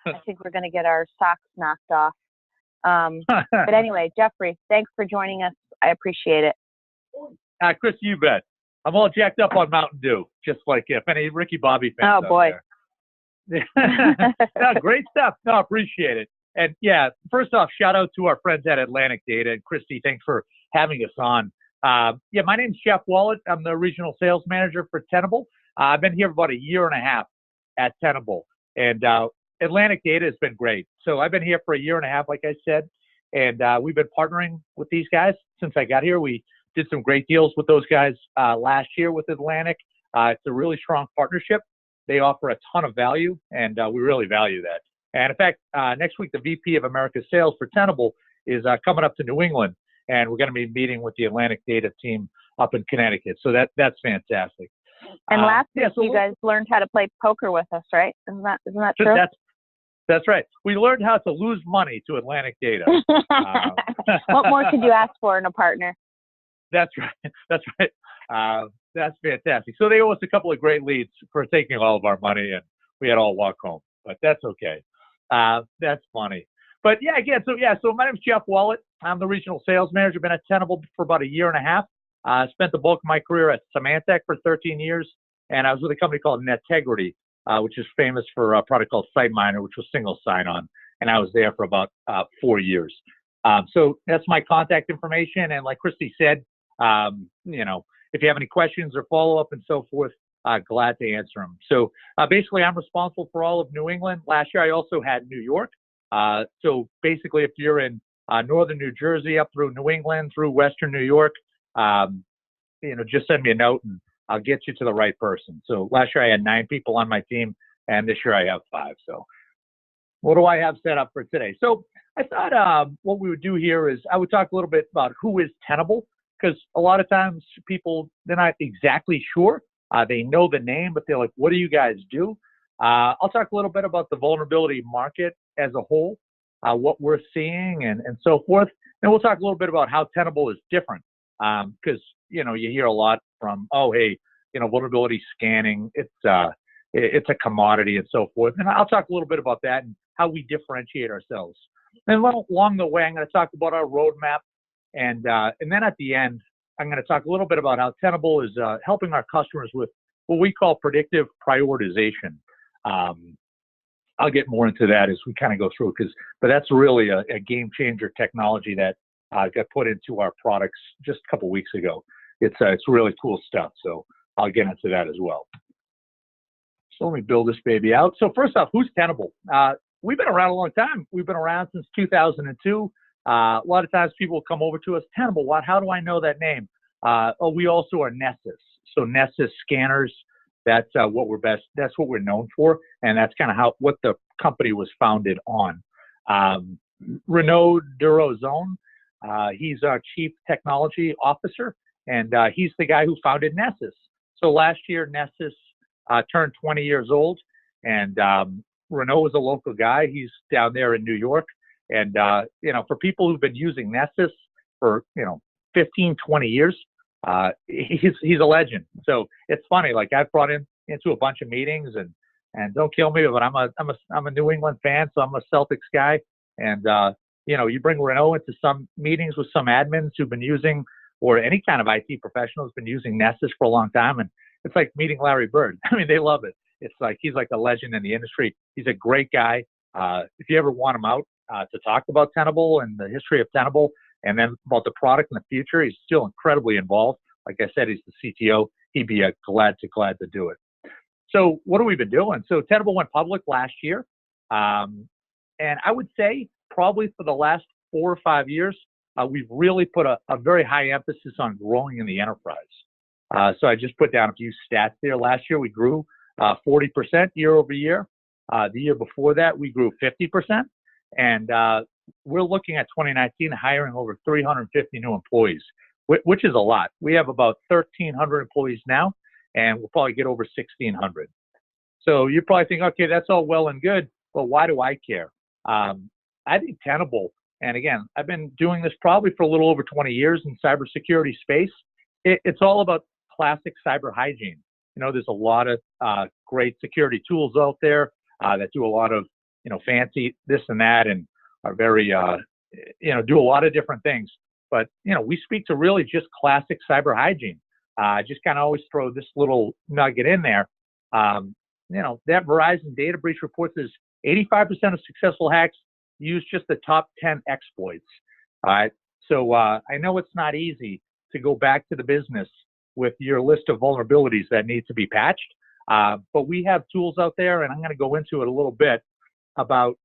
I think we're going to get our socks knocked off. But anyway, Jeffrey, thanks for joining us. I appreciate it. Chris, you bet. I'm all jacked up on Mountain Dew, just like if any Ricky Bobby fans Oh, boy. No, great stuff. No, appreciate it. And yeah, first off, shout out to our friends at Atlantic Data. And Christy, thanks for having us on. Yeah, my name's Jeff Wallet. I'm the regional sales manager for Tenable. I've been here for about a year and a half at Tenable. And Atlantic Data has been great. So I've been here for a year and a half, like I said. And we've been partnering with these guys since I got here. We did some great deals with those guys last year with Atlantic. It's a really strong partnership. They offer a ton of value, and we really value that. And in fact, next week, the VP of America Sales for Tenable is coming up to New England, and we're going to be meeting with the Atlantic Data team up in Connecticut. So that's fantastic. And last week, you guys learned how to play poker with us, right? Isn't that true? That's right. We learned how to lose money to Atlantic Data. What more could you ask for in a partner? That's right. That's right. That's fantastic. So they owe us a couple of great leads for taking all of our money, and we had to all walk home. But that's okay. That's funny. But yeah, again, so my name's Jeff Wallet. I'm the regional sales manager. Been at Tenable for about a year and a half. Spent the bulk of my career at Symantec for 13 years, and I was with a company called Netegrity, which is famous for a product called SiteMiner, which was single sign-on, and I was there for about 4 years. So that's my contact information, and like Christy said, if you have any questions or follow-up and so forth, glad to answer them. So basically, I'm responsible for all of New England. Last year, I also had New York. So basically, if you're in northern New Jersey up through New England, through western New York, just send me a note and I'll get you to the right person. So last year, I had 9 people on my team, and this year I have 5. So what do I have set up for today? So I thought what we would do here is I would talk a little bit about who is Tenable, because a lot of times people, they're not exactly sure. They know the name, but they're like, what do you guys do? I'll talk a little bit about the vulnerability market as a whole, what we're seeing and so forth. And we'll talk a little bit about how Tenable is different. Because, you hear a lot from, vulnerability scanning, it's a commodity and so forth. And I'll talk a little bit about that and how we differentiate ourselves. And along the way, I'm going to talk about our roadmap. And then at the end, I'm going to talk a little bit about how Tenable is helping our customers with what we call predictive prioritization. I'll get more into that as we kind of go through, but that's really a game changer technology that got put into our products just a couple weeks ago. It's really cool stuff. So I'll get into that as well. So let me build this baby out. So first off, who's Tenable? We've been around a long time. We've been around since 2002. A lot of times people come over to us, Tenable, how do I know that name? We also are Nessus. So Nessus scanners, that's what we're known for. And that's kind of what the company was founded on. Renaud Durozone, he's our chief technology officer, and he's the guy who founded Nessus. So last year, Nessus turned 20 years old, and Renaud was a local guy. He's down there in New York. And, for people who've been using Nessus for, 15, 20 years, he's a legend. So it's funny, like I've brought him into a bunch of meetings and don't kill me, but I'm a New England fan. So I'm a Celtics guy. And, you bring Renaud into some meetings with some admins who've been using, or any kind of IT professional who's been using Nessus for a long time. And it's like meeting Larry Bird. I mean, they love it. It's like, he's like a legend in the industry. He's a great guy. If you ever want him out, to talk about Tenable and the history of Tenable, and then about the product in the future, he's still incredibly involved. Like I said, he's the CTO. He'd be glad to do it. So what have we been doing? So Tenable went public last year. And I would say probably for the last 4 or 5 years, we've really put a very high emphasis on growing in the enterprise. So I just put down a few stats there. Last year, we grew 40% year over year. The year before that, we grew 50%. And we're looking at 2019 hiring over 350 new employees, which is a lot. We have about 1,300 employees now, and we'll probably get over 1,600. So you probably think, okay, that's all well and good, but why do I care? I think Tenable, and again, I've been doing this probably for a little over 20 years in cybersecurity space. It's all about classic cyber hygiene. There's a lot of great security tools out there that do a lot of fancy this and that, and are very, do a lot of different things. But, we speak to really just classic cyber hygiene. Just kind of always throw this little nugget in there. That Verizon data breach report says 85% of successful hacks use just the top 10 exploits. All right. So I know it's not easy to go back to the business with your list of vulnerabilities that need to be patched. But we have tools out there, and I'm going to go into it a little bit about,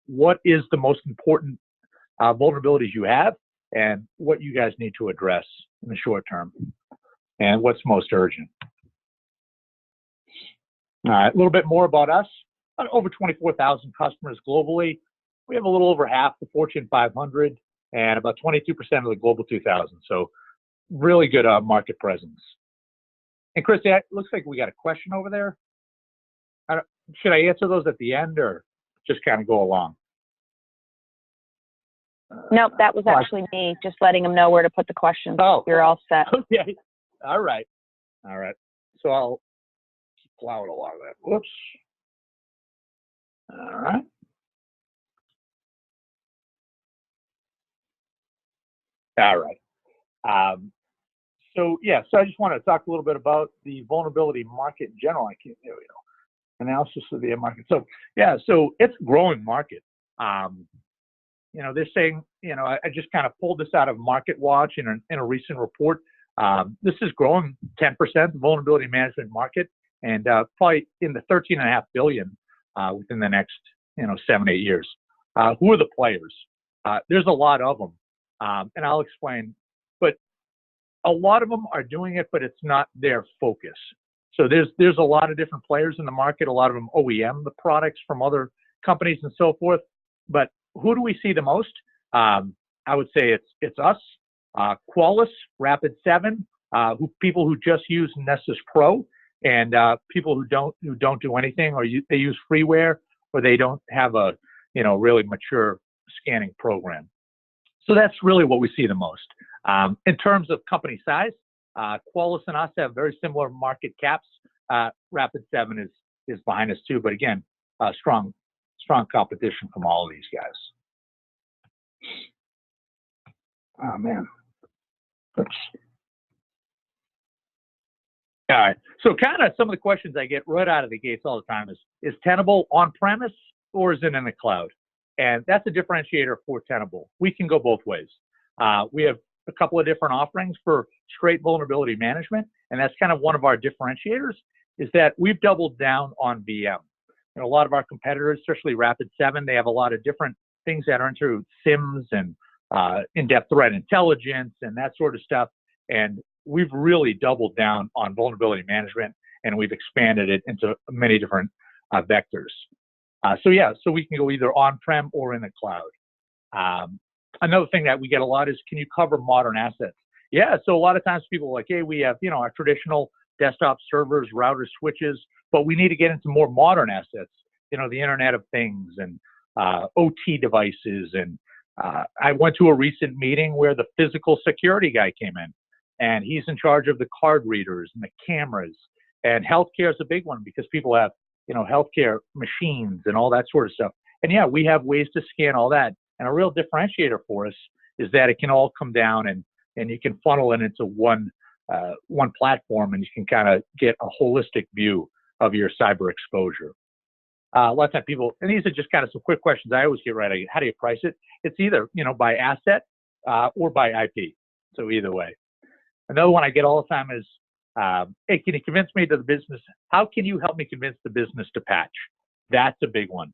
what is the most important vulnerabilities you have and what you guys need to address in the short term and what's most urgent. All right, a little bit more about us. Over 24,000 customers globally. We have a little over half the Fortune 500 and about 22% of the Global 2000. So really good market presence. And Christy, it looks like we got a question over there. Should I answer those at the end or just kind of go along? Nope, that was actually me, just letting them know where to put the questions. Oh, you're all set. Okay. All right. So I'll keep plowing along that. Whoops. All right. All right. So I just want to talk a little bit about the vulnerability market in general. There we go. Analysis of the market. So it's a growing market. They're saying, I just kind of pulled this out of Market Watch in a recent report. This is growing 10%, the vulnerability management market, and probably in the 13.5 billion within the next 7-8 years. Who are the players? There's a lot of them, and I'll explain. But a lot of them are doing it, but it's not their focus. So there's a lot of different players in the market. A lot of them OEM the products from other companies and so forth. But who do we see the most? I would say it's us, Qualys, Rapid7, people who just use Nessus Pro, and people who don't do anything, or they use freeware, or they don't have a really mature scanning program. So that's really what we see the most. In terms of company size, Qualys and us have very similar market caps. Rapid7 is behind us too, but again, strong competition from all of these guys. Oh man. Oops. All right. So kind of some of the questions I get right out of the gates all the time is Tenable on-premise or is it in the cloud? And that's a differentiator for Tenable. We can go both ways. We have a couple of different offerings for straight vulnerability management, and that's kind of one of our differentiators, is that we've doubled down on VM. A lot of our competitors, especially Rapid7, they have a lot of different things that are into SIMs and in-depth threat intelligence and that sort of stuff. And we've really doubled down on vulnerability management, and we've expanded it into many different vectors. So we can go either on-prem or in the cloud. Another thing that we get a lot is, can you cover modern assets? Yeah, so a lot of times people are like, hey, we have, our traditional desktop servers, routers, switches, but we need to get into more modern assets, the Internet of Things and OT devices. And I went to a recent meeting where the physical security guy came in, and he's in charge of the card readers and the cameras. And healthcare is a big one because people have, healthcare machines and all that sort of stuff. And yeah, we have ways to scan all that. And a real differentiator for us is that it can all come down and you can funnel it into one platform, and you can kind of get a holistic view of your cyber exposure. A lot of times people, and these are just kind of some quick questions I always get right. How do you price it? It's either, by asset or by IP. So either way. Another one I get all the time is, hey, can you convince me to the business? How can you help me convince the business to patch? That's a big one.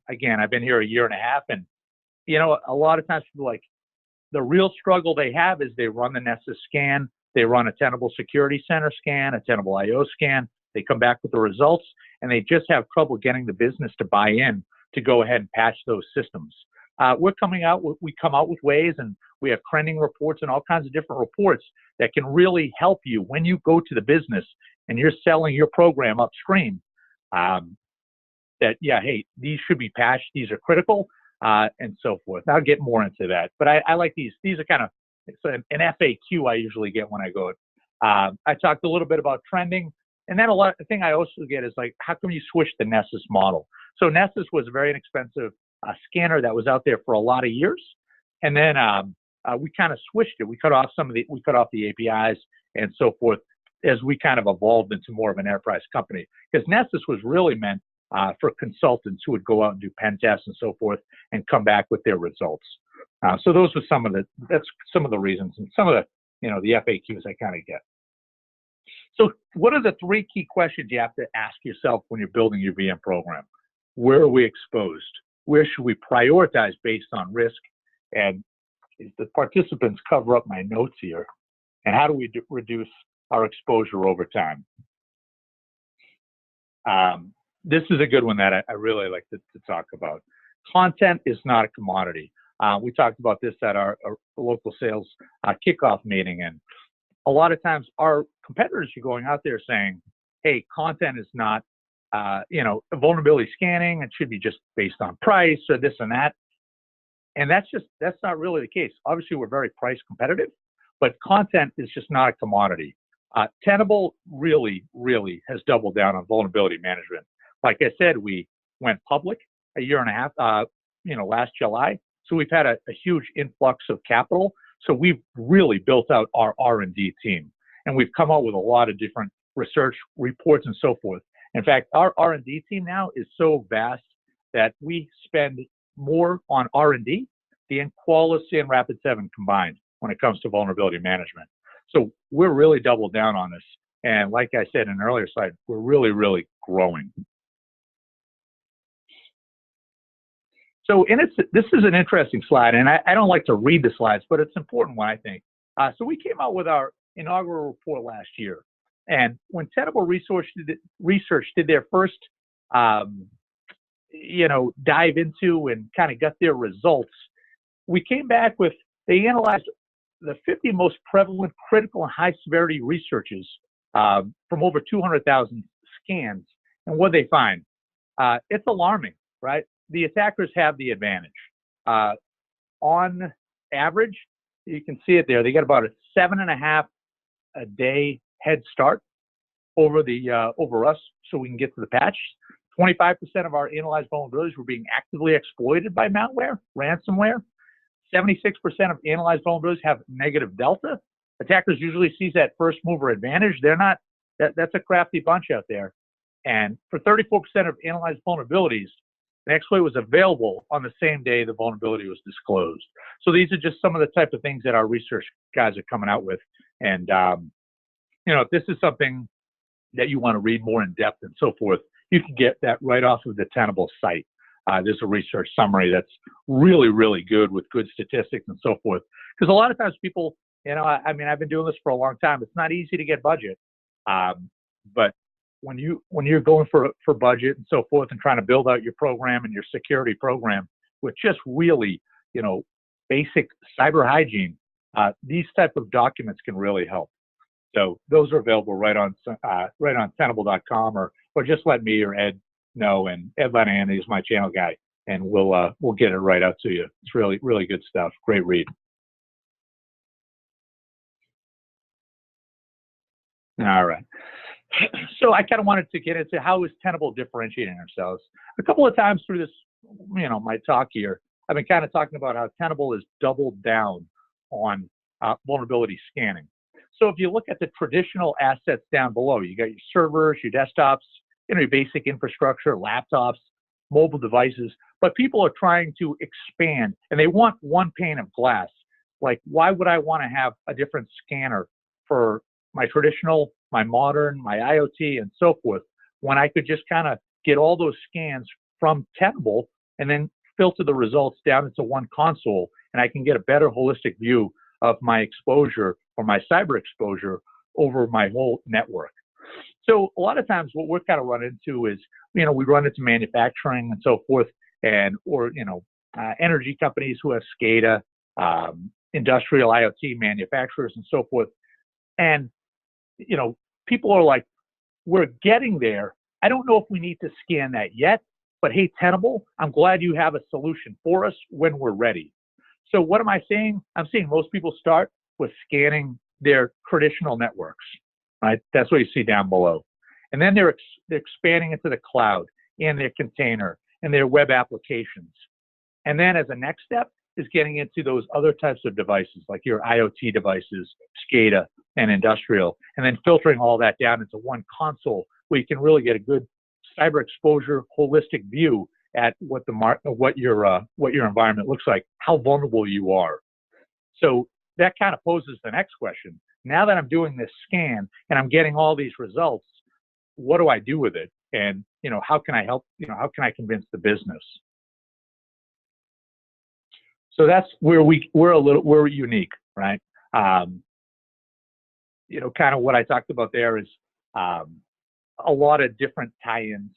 Again, I've been here a year and a half, and a lot of times people like, the real struggle they have is they run the Nessus scan, they run a Tenable Security Center scan, a Tenable IO scan, they come back with the results, and they just have trouble getting the business to buy in to go ahead and patch those systems. We come out with ways, and we have trending reports and all kinds of different reports that can really help you when you go to the business and you're selling your program upstream. That, hey, these should be patched, these are critical, and so forth. I'll get more into that, but I like these. These are kind of an FAQ I usually get when I go. I talked a little bit about trending, and then the thing I also get is like, how can you switch the Nessus model? So Nessus was a very inexpensive scanner that was out there for a lot of years, and then we kind of switched it. We cut off the APIs and so forth as we kind of evolved into more of an enterprise company. Because Nessus was really meant for consultants who would go out and do pen tests and so forth and come back with their results. So those were some of the reasons and some of the FAQs I kind of get. So what are the 3 key questions you have to ask yourself when you're building your VM program? Where are we exposed? Where should we prioritize based on risk? And the participants cover up my notes here. And how do we reduce our exposure over time? This is a good one that I really like to talk about. Content is not a commodity. We talked about this at our local sales kickoff meeting, and a lot of times our competitors are going out there saying, hey, content is not, vulnerability scanning, it should be just based on price or this and that. And that's not really the case. Obviously, we're very price competitive, but content is just not a commodity. Tenable really, really has doubled down on vulnerability management. Like I said, we went public a year and a half, last July. So we've had a huge influx of capital. So we've really built out our R&D team, and we've come out with a lot of different research reports and so forth. In fact, our R&D team now is so vast that we spend more on R&D than Qualys and Rapid7 combined when it comes to vulnerability management. So we're really doubled down on this. And like I said in an earlier slide, we're really, really growing. So this is an interesting slide, and I don't like to read the slides, but it's important one, I think. So we came out with our inaugural report last year. And when Tenable Research did their first, dive into and kind of got their results, we came back with, they analyzed the 50 most prevalent critical and high severity researches from over 200,000 scans. And what they find? It's alarming, right? The attackers have the advantage. On average, you can see it there, they got about a 7.5 a day head start over us so we can get to the patch. 25% of our analyzed vulnerabilities were being actively exploited by malware, ransomware. 76% of analyzed vulnerabilities have negative delta. Attackers usually seize that first mover advantage. They're not, that's a crafty bunch out there. And for 34% of analyzed vulnerabilities, an exploit was available on the same day the vulnerability was disclosed. So these are just some of the type of things that our research guys are coming out with. And, if this is something that you want to read more in depth and so forth, you can get that right off of the Tenable site. There's a research summary that's really, really good with good statistics and so forth. Because a lot of times people, I've been doing this for a long time. It's not easy to get budget. But when you're going for budget and so forth and trying to build out your program and your security program with just really, basic cyber hygiene, these type of documents can really help. So those are available right on Tenable.com, or just let me or Ed know. And Ed Lanahan is my channel guy, and we'll get it right out to you. It's really, really good stuff. Great read. All right. So I kind of wanted to get into how is Tenable differentiating ourselves. A couple of times through this, my talk here, I've been kind of talking about how Tenable has doubled down on vulnerability scanning. So if you look at the traditional assets down below, you got your servers, your desktops, your basic infrastructure, laptops, mobile devices, but people are trying to expand and they want one pane of glass. Like, why would I want to have a different scanner for my traditional, my modern, my IoT, and so forth, when I could just kind of get all those scans from Tenable and then filter the results down into one console, and I can get a better holistic view of my exposure or my cyber exposure over my whole network. So a lot of times what we're kind of run into is, we run into manufacturing and so forth, or energy companies who have SCADA, industrial IoT manufacturers and so forth. And, people are like, we're getting there. I don't know if we need to scan that yet, but hey, Tenable, I'm glad you have a solution for us when we're ready. So what am I saying? I'm seeing most people start with scanning their traditional networks, right? That's what you see down below. And then they're expanding into the cloud and their container and their web applications. And then as a next step is getting into those other types of devices, like your IoT devices, SCADA, and industrial, and then filtering all that down into one console where you can really get a good cyber exposure, holistic view at what your environment looks like, how vulnerable you are. So that kind of poses the next question. Now that I'm doing this scan and I'm getting all these results, what do I do with it? And how can I help? How can I convince the business? So that's where we're unique, right? Kind of what I talked about there is a lot of different tie-ins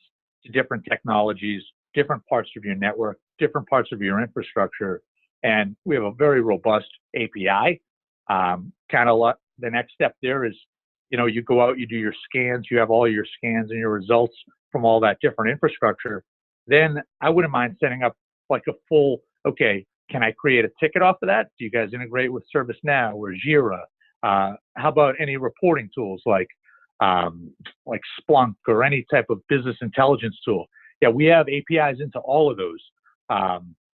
to different technologies, different parts of your network, different parts of your infrastructure, and we have a very robust API. The next step there is, you go out, you do your scans, you have all your scans and your results from all that different infrastructure. Then I wouldn't mind setting up like a full, okay, can I create a ticket off of that? Do you guys integrate with ServiceNow or Jira? How about any reporting tools like Splunk or any type of business intelligence tool? Yeah, we have APIs into all of those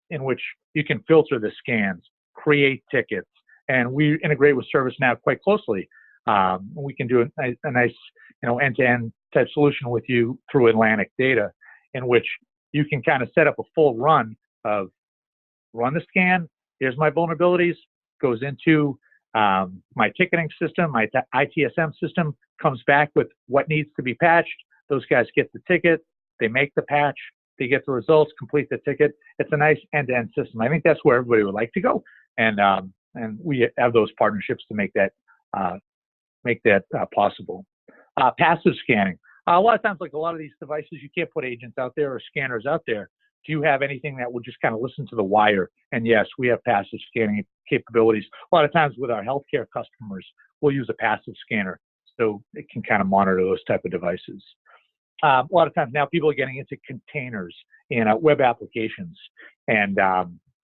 in which you can filter the scans, create tickets, and we integrate with ServiceNow quite closely. We can do a nice, end-to-end type solution with you through Atlantic Data, in which you can kind of set up a full run of run the scan. Here's my vulnerabilities. Goes into my ticketing system, my ITSM system, comes back with what needs to be patched. Those guys get the ticket. They make the patch. They get the results, complete the ticket. It's a nice end-to-end system. I think that's where everybody would like to go, and we have those partnerships to make that possible. Passive scanning. A lot of times, like a lot of these devices, you can't put agents out there or scanners out there. Do you have anything that will just kind of listen to the wire? And yes, we have passive scanning capabilities. A lot of times with our healthcare customers, we'll use a passive scanner so it can kind of monitor those type of devices. A lot of times now people are getting into containers in web applications, and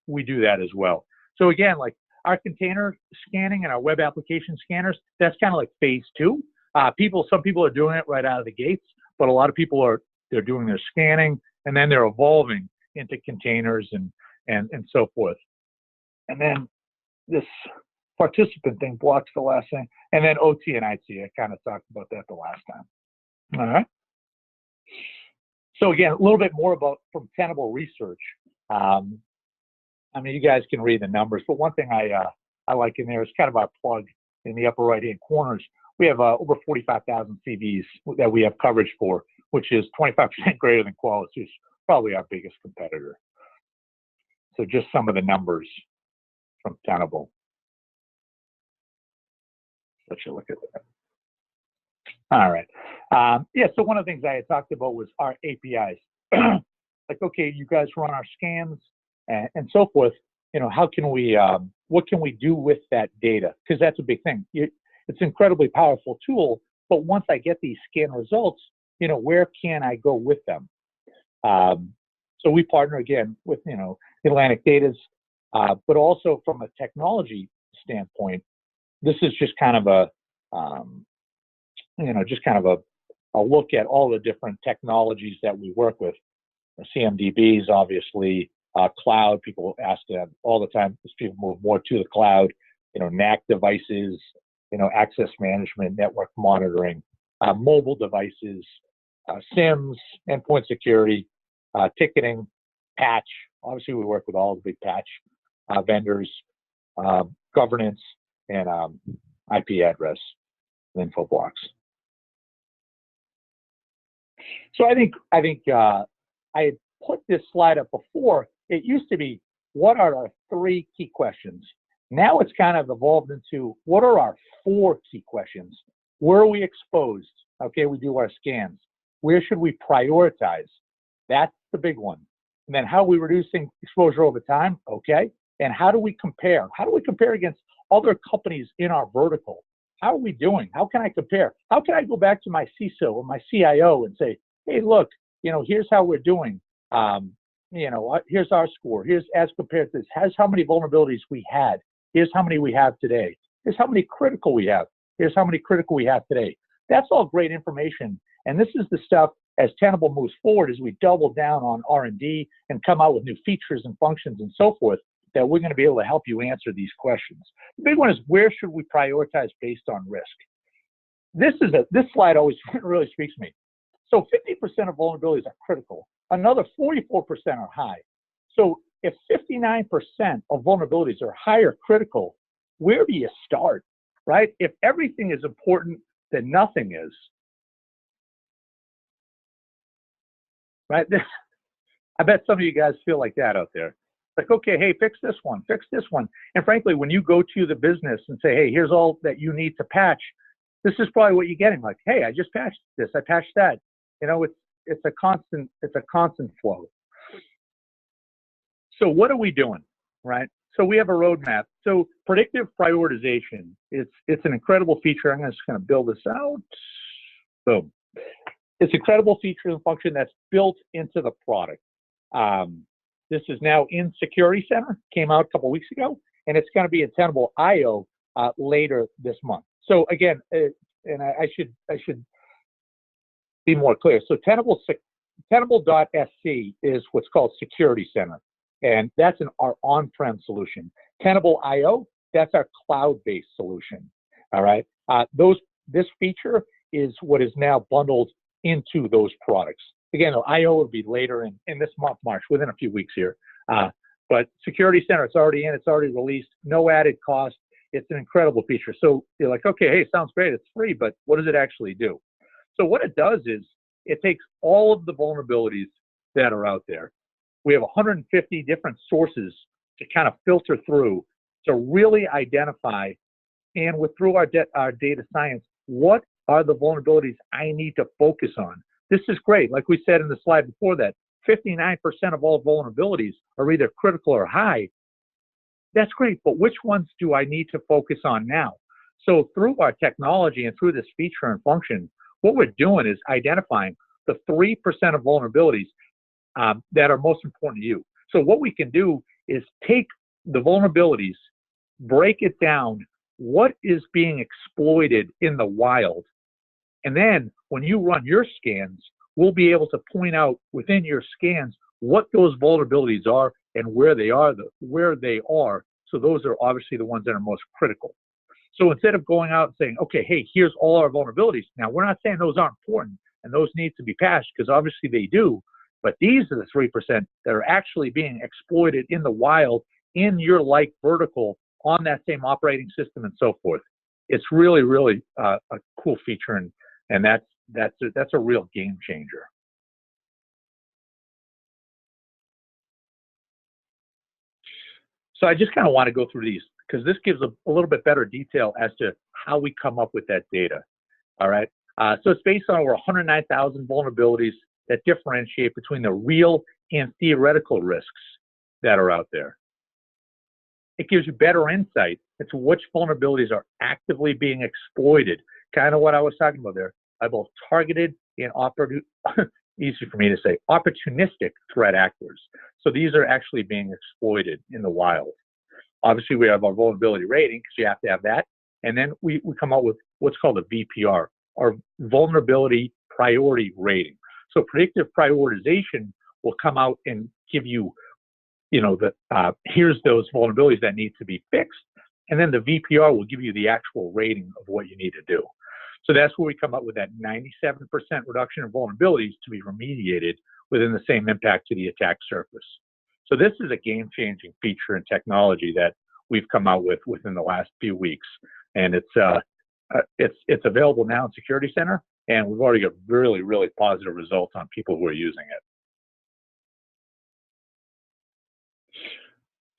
we do that as well. So again, like our container scanning and our web application scanners, that's kind of like phase 2. Some people are doing it right out of the gates, but a lot of people they're doing their scanning and then they're evolving into containers and so forth. And then this participant thing blocks the last thing, and then OT and IT. I kind of talked about that the last time. All right. So again, a little bit more from Tenable research. You guys can read the numbers, but one thing I like in there is kind of our plug in the upper right-hand corners. We have over 45,000 CVs that we have coverage for, which is 25% greater than Qualys, who's probably our biggest competitor. So just some of the numbers from Tenable. Let's look at that. All right. So one of the things I had talked about was our APIs. Like, okay, you guys run our scans and so forth. How can we, what can we do with that data? Because that's a big thing. It's an incredibly powerful tool, but once I get these scan results, where can I go with them? So we partner again with, Atlantic Data's, but also from a technology standpoint, this is just kind of a look at all the different technologies that we work with. CMDBs, obviously, cloud. People ask that all the time as people move more to the cloud. NAC devices, access management, network monitoring, mobile devices, SIMs, endpoint security, ticketing, patch. Obviously, we work with all the big patch vendors, governance, and IP address info blocks. So I think I had put this slide up before. It used to be, what are our 3 key questions? Now it's kind of evolved into, what are our 4 key questions? Where are we exposed? Okay, we do our scans. Where should we prioritize? That's the big one. And then how are we reducing exposure over time? Okay. And how do we compare? How do we compare against other companies in our vertical? How are we doing? How can I compare? How can I go back to my CISO or my CIO and say, hey, look, here's how we're doing. Here's our score. Here's as compared to this. Here's how many vulnerabilities we had. Here's how many we have today. Here's how many critical we have. Here's how many critical we have today. That's all great information. And this is the stuff as Tenable moves forward, as we double down on R&D and come out with new features and functions and so forth, that we're going to be able to help you answer these questions. The big one is, where should we prioritize based on risk? This slide always really speaks to me. So 50% of vulnerabilities are critical. Another 44% are high. So if 59% of vulnerabilities are high or critical, where do you start, right? If everything is important, then nothing is, right? I bet some of you guys feel like that out there. Like, okay, hey, fix this one, fix this one. And frankly, when you go to the business and say, hey, here's all that you need to patch, this is probably what you're getting. Like, hey, I just patched this, I patched that. You know, it's a constant flow. So what are we doing, right? So we have a roadmap. So predictive prioritization, it's an incredible feature. I'm just going to build this out. Boom. It's an incredible feature and function that's built into the product. This is now in Security Center, came out a couple weeks ago, and it's going to be in Tenable IO later this month. So again, and I should be more clear. So Tenable.sc is what's called Security Center, and that's our on-prem solution. Tenable IO, that's our cloud-based solution. All right. This feature is what is now bundled into those products. Again, IO will be later in this month, March, within a few weeks here. But Security Center, it's already in, it's already released, no added cost. It's an incredible feature. So you're like, okay, hey, sounds great, it's free, but what does it actually do? So what it does is it takes all of the vulnerabilities that are out there. We have 150 different sources to kind of filter through to really identify, and through our data science, what are the vulnerabilities I need to focus on? This is great. Like we said in the slide before that, 59% of all vulnerabilities are either critical or high. That's great, but which ones do I need to focus on now? So through our technology and through this feature and function, what we're doing is identifying the 3% of vulnerabilities that are most important to you. So what we can do is take the vulnerabilities, break it down, what is being exploited in the wild, and then when you run your scans, we'll be able to point out within your scans what those vulnerabilities are and where they are. So those are obviously the ones that are most critical. So instead of going out and saying, okay, hey, here's all our vulnerabilities. Now, we're not saying those aren't important and those need to be patched, because obviously they do, but these are the 3% that are actually being exploited in the wild, in your like vertical, on that same operating system and so forth. It's really, really a cool feature, and that's a real game changer. So I just kind of want to go through these, because this gives a little bit better detail as to how we come up with that data. All right. So it's based on over 109,000 vulnerabilities that differentiate between the real and theoretical risks that are out there. It gives you better insight into which vulnerabilities are actively being exploited. Kind of what I was talking about there, by both targeted and easy for me to say, opportunistic threat actors. So these are actually being exploited in the wild. Obviously, we have our vulnerability rating, because you have to have that. And then we come out with what's called a VPR, or vulnerability priority rating. So predictive prioritization will come out and give you, here's those vulnerabilities that need to be fixed. And then the VPR will give you the actual rating of what you need to do. So that's where we come up with that 97% reduction in vulnerabilities to be remediated within the same impact to the attack surface. So this is a game-changing feature and technology that we've come out with within the last few weeks, and it's available now in Security Center, and we've already got really, really positive results on people who are using it.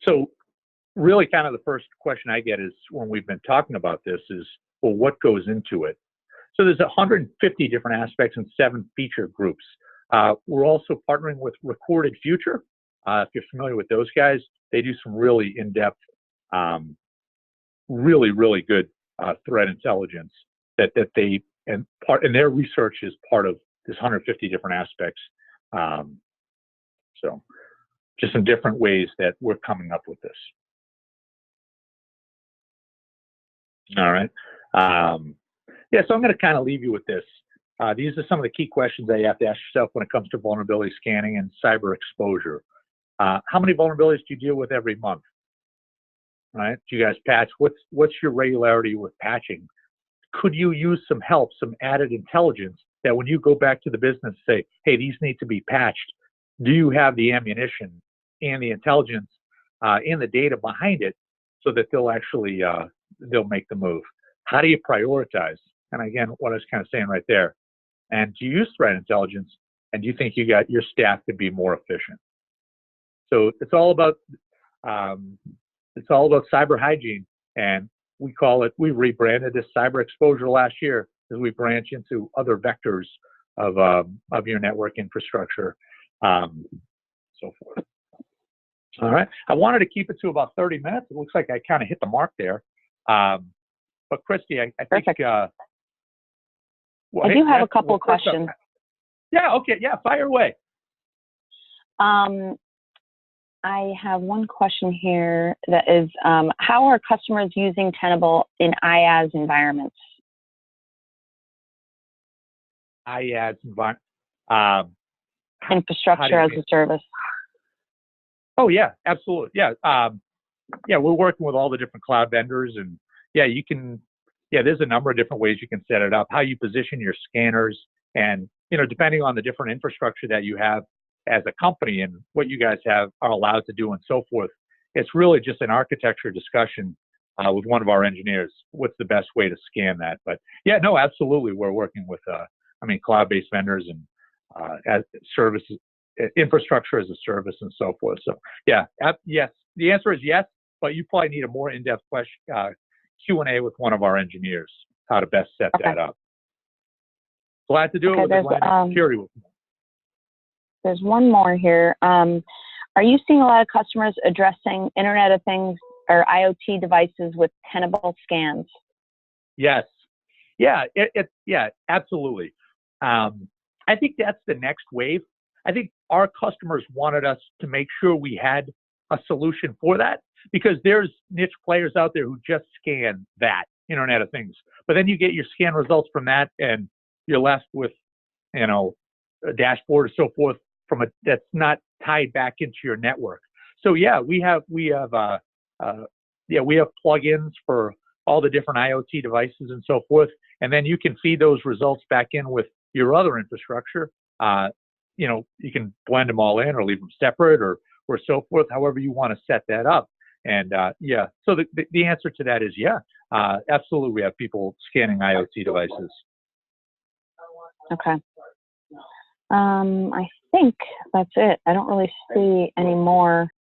So really, kind of the first question I get is, when we've been talking about this, is, well, what goes into it? So there's 150 different aspects and 7 feature groups. We're also partnering with Recorded Future. If you're familiar with those guys, they do some really in-depth, really, really good threat intelligence and their research is part of this 150 different aspects. So just some different ways that we're coming up with this. All right. Yeah, so I'm going to kind of leave you with this. these are some of the key questions that you have to ask yourself when it comes to vulnerability scanning and cyber exposure. How many vulnerabilities do you deal with every month? Right? Do you guys patch? What's your regularity with patching? Could you use some help, some added intelligence that when you go back to the business, say, hey, these need to be patched. Do you have the ammunition and the intelligence and the data behind it so that they'll actually they'll make the move? How do you prioritize? And again, what I was kind of saying right there. And do you use threat intelligence? And do you think you got your staff to be more efficient? So it's all about cyber hygiene, and we rebranded this cyber exposure last year as we branch into other vectors of your network infrastructure, so forth. All right, I wanted to keep it to about 30 minutes. It looks like I kind of hit the mark there. But Christy, I think well, I do have a couple of questions. Yeah, okay, yeah, fire away. I have one question here that is, how are customers using Tenable in IaaS environments? IaaS environment. Infrastructure as a service. Oh yeah, absolutely. Yeah, yeah, we're working with all the different cloud vendors, and yeah, you can. Yeah, there's a number of different ways you can set it up. How you position your scanners, and depending on the different infrastructure that you have as a company and what you guys are allowed to do and so forth. It's really just an architecture discussion with one of our engineers. What's the best way to scan that? But yeah, no, absolutely. We're working with, cloud-based vendors and as services, infrastructure as a service and so forth. So yeah, yes, the answer is yes, but you probably need a more in-depth question, Q&A with one of our engineers, how to best set that up. Glad to do it with Atlantic Security. There's one more here. Are you seeing a lot of customers addressing Internet of Things or IoT devices with Tenable scans? Yes. Yeah, yeah, absolutely. I think that's the next wave. I think our customers wanted us to make sure we had a solution for that, because there's niche players out there who just scan that Internet of Things. But then you get your scan results from that, and you're left with, a dashboard or so forth that's not tied back into your network. So yeah, we have plugins for all the different IoT devices and so forth, and then you can feed those results back in with your other infrastructure. You can blend them all in or leave them separate or so forth, however you want to set that up. And yeah, so the answer to that is yeah, absolutely. We have people scanning IoT devices. Okay. I think that's it. I don't really see any more